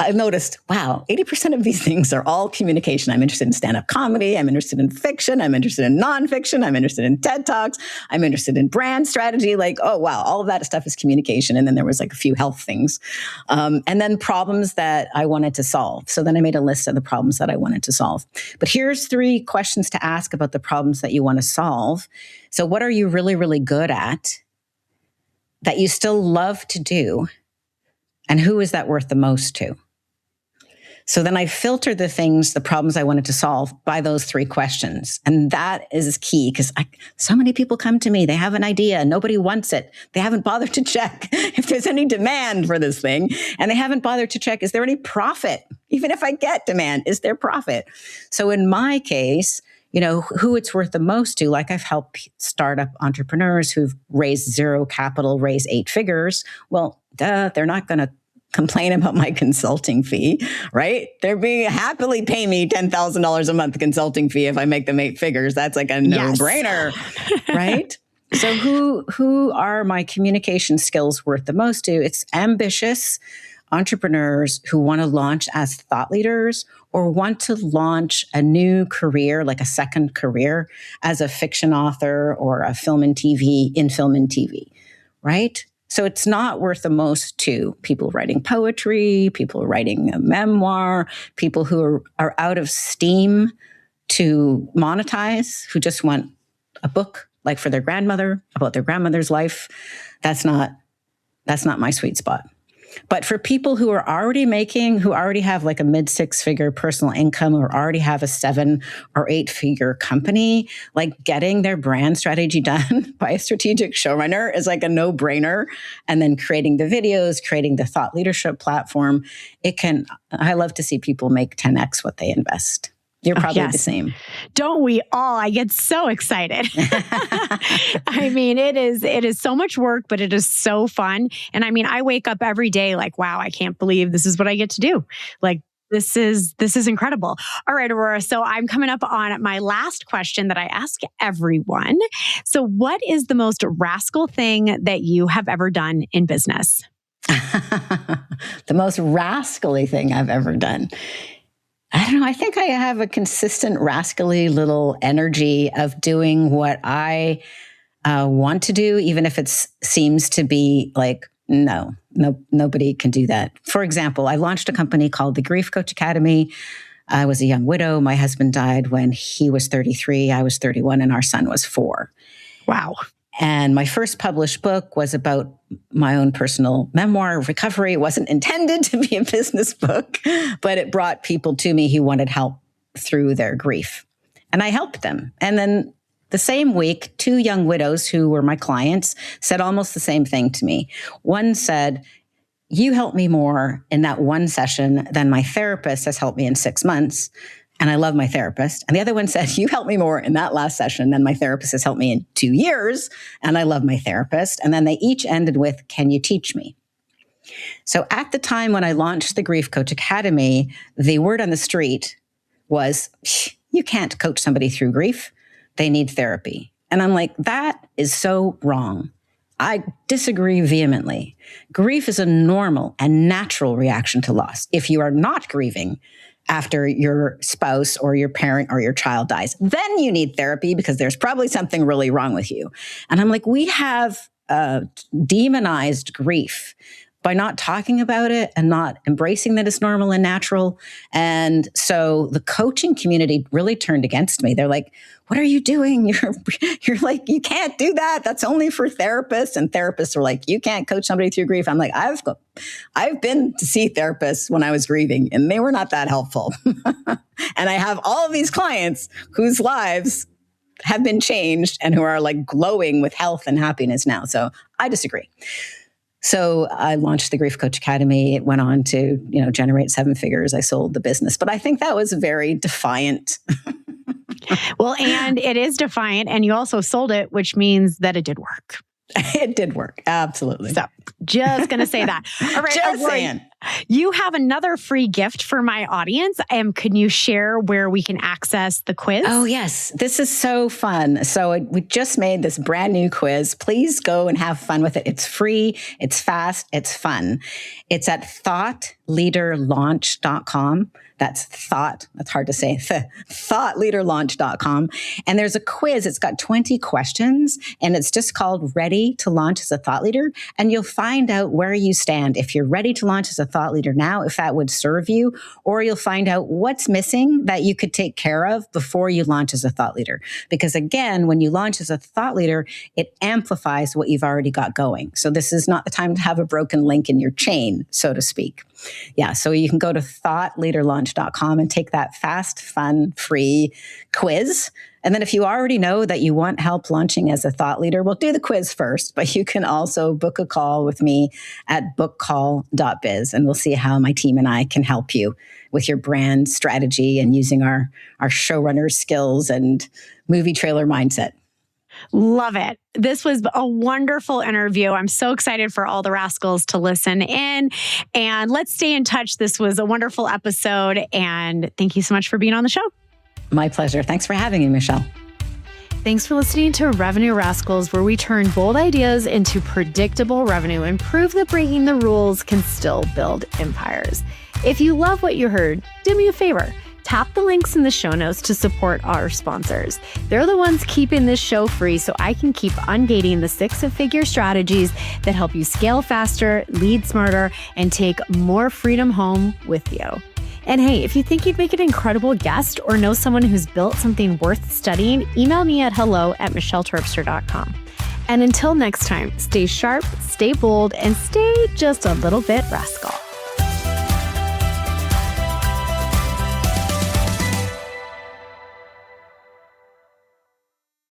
Speaker 1: I've noticed, wow, 80% of these things are all communication. I'm interested in stand-up comedy. I'm interested in fiction. I'm interested in nonfiction. I'm interested in TED Talks. I'm interested in brand strategy. Like, oh, wow, all of that stuff is communication. And then there was like a few health things. And then problems that I wanted to solve. So then I made a list of the problems that I wanted to solve. But here's 3 questions to ask about the problems that you want to solve. So what are you really, really good at that you still love to do? And who is that worth the most to? So then I filtered the problems I wanted to solve by those 3 questions. And that is key because so many people come to me, they have an idea, nobody wants it. They haven't bothered to check if there's any demand for this thing. And they haven't bothered to check, is there any profit? Even if I get demand, is there profit? So in my case, who it's worth the most to, like I've helped startup entrepreneurs who've raised 0 capital, raise 8 figures. Well, they're not going to complain about my consulting fee, right? They're being happily pay me $10,000 a month consulting fee if I make them 8 figures. That's like a no-brainer, right? So who are my communication skills worth the most to? It's ambitious entrepreneurs who want to launch as thought leaders or want to launch a new career, like a second career as a fiction author or a film and TV, right? So it's not worth the most to people writing poetry, people writing a memoir, people who are out of steam to monetize, who just want a book like for their grandmother, about their grandmother's life. That's not my sweet spot. But for people who already have like a mid-6-figure personal income or already have a 7 or 8-figure company, like getting their brand strategy done by a strategic showrunner is like a no-brainer. And then creating the videos, creating the thought leadership platform, I love to see people make 10x what they invest. You're probably the same.
Speaker 2: Don't we all? I get so excited. I mean, it is so much work, but it is so fun. And I mean, I wake up every day like, wow, I can't believe this is what I get to do. Like, this is incredible. All right, Aurora. So I'm coming up on my last question that I ask everyone. So what is the most rascal thing that you have ever done in business?
Speaker 1: The most rascally thing I've ever done. I don't know. I think I have a consistent rascally little energy of doing what I want to do, even if it seems to be like, no, nobody can do that. For example, I launched a company called the Grief Coach Academy. I was a young widow. My husband died when he was 33. I was 31, and our son was 4.
Speaker 2: Wow.
Speaker 1: And my first published book was about my own personal memoir of recovery. It wasn't intended to be a business book, but it brought people to me who wanted help through their grief. And I helped them. And then the same week, 2 young widows who were my clients said almost the same thing to me. One said, "You helped me more in that one session than my therapist has helped me in 6 months. And I love my therapist." And the other one said, "You helped me more in that last session than my therapist has helped me in 2 years. And I love my therapist." And then they each ended with, "Can you teach me?" So at the time when I launched the Grief Coach Academy, the word on the street was, you can't coach somebody through grief. They need therapy. And I'm like, that is so wrong. I disagree vehemently. Grief is a normal and natural reaction to loss. If you are not grieving after your spouse or your parent or your child dies, then you need therapy because there's probably something really wrong with you. And I'm like, we have demonized grief by not talking about it and not embracing that it's normal and natural. And so the coaching community really turned against me. They're like, "What are you doing? You're like, you can't do that. That's only for therapists." And therapists were like, "You can't coach somebody through grief." I'm like, I've been to see therapists when I was grieving, and they were not that helpful. And I have all of these clients whose lives have been changed and who are like glowing with health and happiness now. So I disagree. So I launched the Grief Coach Academy. It went on to, generate 7 figures. I sold the business, but I think that was very defiant.
Speaker 2: Well, and it is defiant, and you also sold it, which means that it did work.
Speaker 1: It did work. Absolutely.
Speaker 2: So just going to say that. All right.
Speaker 1: Just saying.
Speaker 2: You have another free gift for my audience. Can you share where we can access the quiz?
Speaker 1: Oh, yes. This is so fun. So we just made this brand new quiz. Please go and have fun with it. It's free. It's fast. It's fun. It's at thoughtleaderlaunch.com. That's hard to say, thoughtleaderlaunch.com. And there's a quiz. It's got 20 questions, and it's just called Ready to Launch as a Thought Leader. And you'll find out where you stand. If you're ready to launch as a thought leader now, if that would serve you, or you'll find out what's missing that you could take care of before you launch as a thought leader. Because again, when you launch as a thought leader, it amplifies what you've already got going. So this is not the time to have a broken link in your chain, so to speak. Yeah, so you can go to thoughtleaderlaunch.com and take that fast, fun, free quiz. And then if you already know that you want help launching as a thought leader, we'll do the quiz first, but you can also book a call with me at bookcall.biz, and we'll see how my team and I can help you with your brand strategy and using our showrunner skills and movie trailer mindset.
Speaker 2: Love it. This was a wonderful interview. I'm so excited for all the rascals to listen in, and let's stay in touch. This was a wonderful episode, and thank you so much for being on the show.
Speaker 1: My pleasure. Thanks for having me, Michelle.
Speaker 2: Thanks for listening to Revenue Rascals, where we turn bold ideas into predictable revenue and prove that breaking the rules can still build empires. If you love what you heard, do me a favor. Tap the links in the show notes to support our sponsors. They're the ones keeping this show free so I can keep ungating the six-figure strategies that help you scale faster, lead smarter, and take more freedom home with you. And hey, if you think you'd make an incredible guest or know someone who's built something worth studying, email me at hello@michelleterpstra.com. And until next time, stay sharp, stay bold, and stay just a little bit rascal.